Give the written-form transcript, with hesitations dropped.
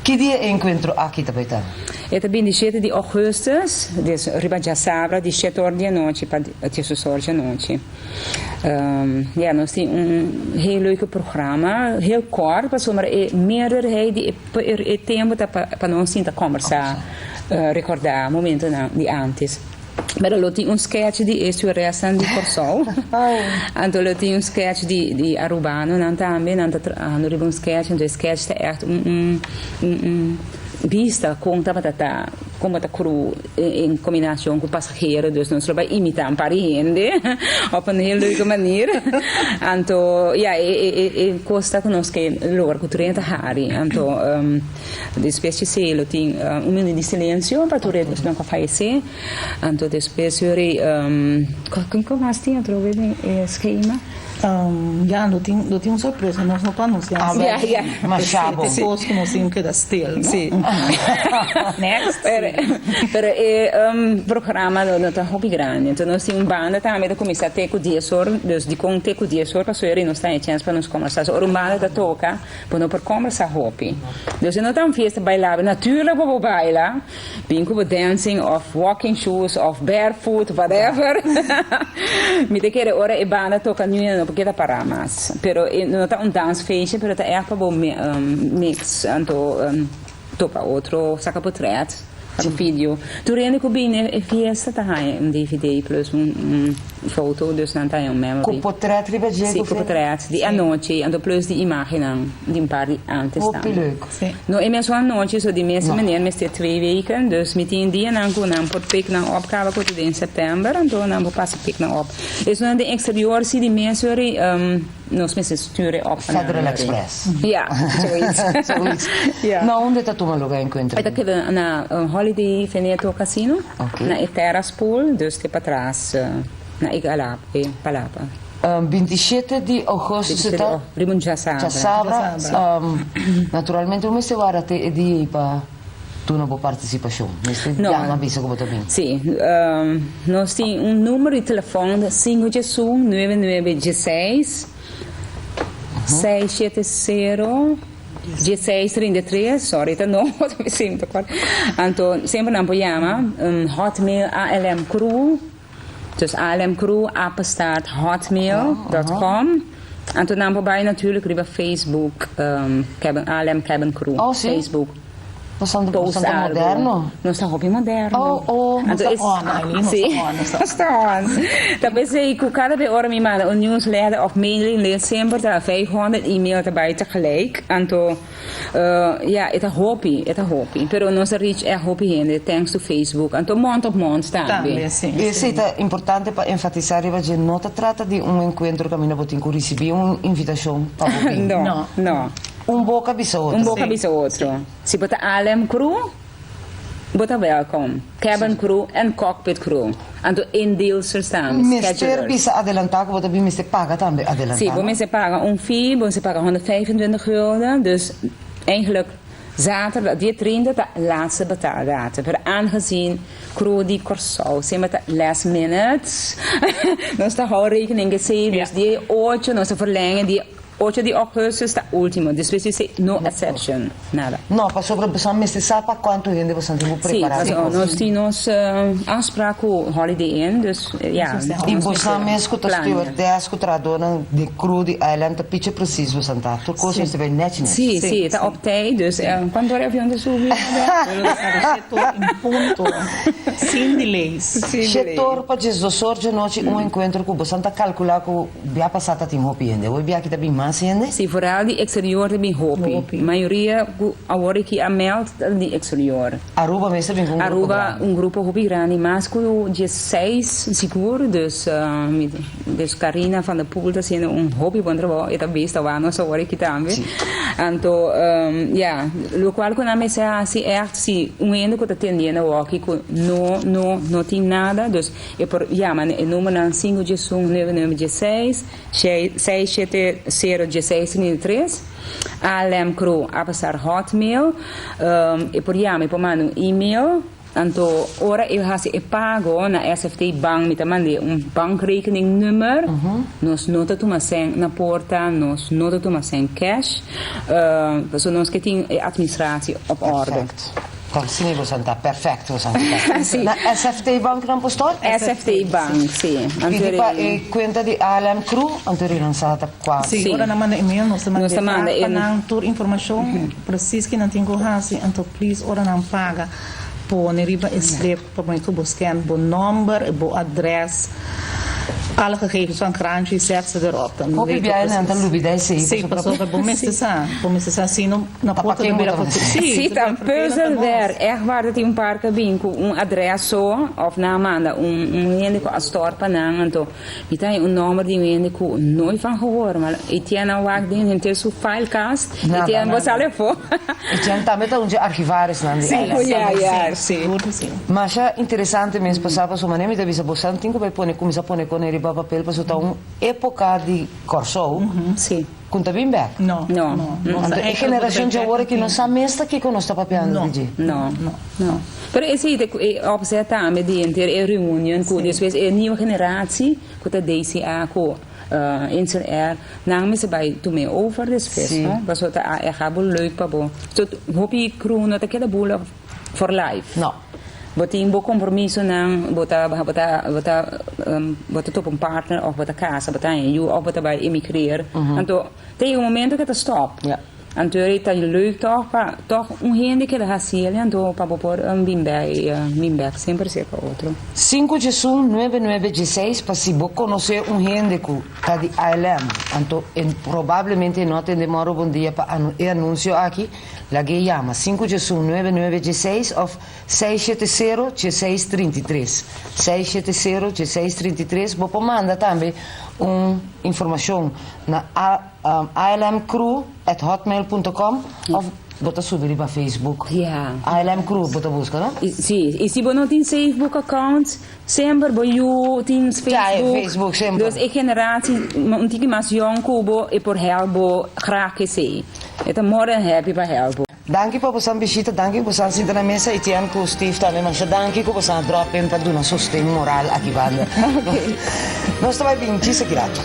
Que dia encontro aqui também tá? É também 17 de augustus, riba já sabra, de 7 horas da noite para 10 horas da noite. Ja, nós temos heel leuk programa, heel kort, maar meerderheid die tempo para nós tentar conversar, recordar momentos de antes. Mas eu tinha sketch de este resto de Corsol. Então eu tinha sketch de Arubano, também, não sketch, então sketch é echt vista conta como está cru em combinação com passageiro, dus nós vamos imitar para gente, op een heel leuke manier. Então, ja, costa que nós que logo com 30 hari. Então, depois de ser, tem minuto de silêncio para tu redes não falecer. Então, depois eu como mais tinha trouxe esquema. Ja, não tinha surpresa, nós não anunciamos. Mas chabo. Depois que nós tínhamos que dar stil. Sim. Next. Pero é programa não tá hobby grande. Então nós temos banda também da começar até com 10 horas, dus de com até com 10 horas para suer nós tem chance para nos conversar. Ora banda da toca, para não por conversar hobby. Dus não tá festa bailar, natuurlijk vou bailar. Bingo dancing of walking shoes of barefoot whatever. Me te querer ora e banda toca nu porque tá para mais. Pero não tá dance feestje, pero tá é para bom mix, então topa outro saca portrait. Een video. Toen ik binnen fiesta tá DVD plus foto, dus dan tá memory. Com portrait riba je. Sim, com portrait. Die a noite, então plus die imagem die een paar die antes staan. Hoe leuk. No, e mesmo a noite, so die meeste meneer met 2 weken, dus met die die dan gaan voor pik naar opgave tot in september, en dan gaan we pas pik naar op. Dus dan de exterieur zie die mensen nós me sturen op. Federal Express. Ja, zoiets. Ja. Na onde tá tu lugar encontro? Ito kaya na Holiday Veneto Casino, na Terrace Pool, dus te patras na Igalap, Palapa. 27 de agosto está. Rimon já sabra. Naturalmente o mês agora te dia para tu não vou participação. Não. Já avisa como também. Sim, nós temos número de telefone 581 9916 670 1633, sorry, então não, então sempre não chama Hotmail ALM Crew, dus ALM Crew @hotmail.com. En toen namen we natuurlijk via Facebook, ALM Cabin Crew, Facebook. Nós estamos moderno? Nós estamos hobby moderno. Nós estamos on. Talvez ik cada vez hora me manda een newsletter of mailing list sempre daar 500 e-mail erbij tegelijk. En toen, ja, het is hobby. Pero nós reach é hobby gente, thanks to Facebook. En toen mond op mond também. Isso é importante para enfatizar que não se trata de encontro que a minha botinha receber uma invitação para hobby. Não. Boca bisa outro. Boca bisa outro. Se bota ALM Crew, bota welcome. Cabin Crew en Cockpit Crew. Então, em deals estamos. Mister bisa adelantar, que você mister paga também adelantar. Sim, você paga fee, você paga 125 gulden. Dus eigenlijk zaterdag, die 30, de laatste betaaldatum. Maar aangezien crew die Corsol, zijn met de last minutes. Nós está rekening gezien, dus die 8, nós verlengen die 8 de agosto está último, después dice no exception, nada. No, para sobre pessoa mestre sabe para quanto gente você tem que preparar. Sim, nós temos afspraak com Holiday Inn, dus ja. E você mesmo que stewardess, que tradona de crew de island, te pitje precies você tá. Tu coisa você vai net. Sim, está op tijd, dus quando o avião de subir. Em ponto, sem delays. Setor para 18 horas de noite encontro com você tá calcular que via passada tem hopi ainda. Hoje via aqui também sim, vooral die exterieur hebben hopi. A maioria agora que a meld die exterieur. Aruba mesmo vem com Aruba grupo hopi grande, mas com 16 seguro, dus Carina van der Poel dat zijn hobby wonderbaar, het beste waar nós agora que também. Então, ja, lo qual quando a mesa se echt se ende que tá tendendo aqui não tem nada, dus é por llama o número 516 670 1633 ALM Crew a passar Hotmail e por llama e por mano e-mail Anto, ora eu hasi e pago na SFT Bank, me mande bankrekeningnummer, nos nota tuma sen na porta, nos nota tuma sen cash, so nos que tem administratie op orde. Perfect. Consini lo santa, perfetto lo santa. Sì. Na SFT Bank non posto? SFT Bank, sì. Quindi pa e conta di ALM Crew, anteriore lançada qua. Sim, Sim. ora na manda e-mail, nós Nós manda manda para e- não tur informação precisa que não tem corrase, então please ora não paga por neriba slip para mim que buscar bo number, bo adres, alle gegevens van krantje zet ze erop. Dan Hoop weet je je bij precies. een lubi dai sei. Sim, passou para bom mês sa, sim, não na Tá porta pra do quem beira botar para você? Sim, tá puzzel ver. Echt waar dat een paar cabin com adresso of na manda ende com a store panang anto. E tem nummer die ende com nooit van gehoord, maar ik ken nou waar ding in tersu filecast. Ik ken wat alle voor. E tinha também tá onde arquivar esse nome. Ja, sim. Mas é interessante mesmo passava sua maneira de visa bosan tinha que pôr começar a pôr com ele papel para soltar época de corso. Sim. Conta bem bem. Não, Não. A geração de agora que não sabe mesmo que não está papiando de. No. Maar is het opzet aan met die reunion, dus wees een nieuwe generatie, dat deze ako insel nang se bij toen mee over de spes, was wat gabo leuk pabo. So hoop ik kroon dat ik de boel for life. No. Botimbo compromiso nang bota top een partner of bota casa, bota en you of bota bij emigreer. Anto tegen een moment dat het stop. Ja. Anto het is leuk toch hende que da Brasília, anto para por bimbek sempre ser para outro. 5 de junho 9916 para se você conhecer gente que está de ALM. Então, provavelmente não tem demora um dia para anúncio aqui. La que chama 5 de junho 9916 of 670-1633. 670-1633. Você manda também informação na almcrew@hotmail.com of bota subir para Facebook. Ja. ALM Crew, bota busca, não? Sim, e se você não tem Facebook account, sempre bij you tem Facebook. Ja, Facebook, sempre. Dus ik generatie, een tige mas jong kubo e por helbo graag que sei. Het morgen happy para helbo. Danke por você visita, danke por você sentar na mesa e tian com o Steve também, mas danke por você drop in para dar um sustento moral aqui banda. Nós estamos bem, grato.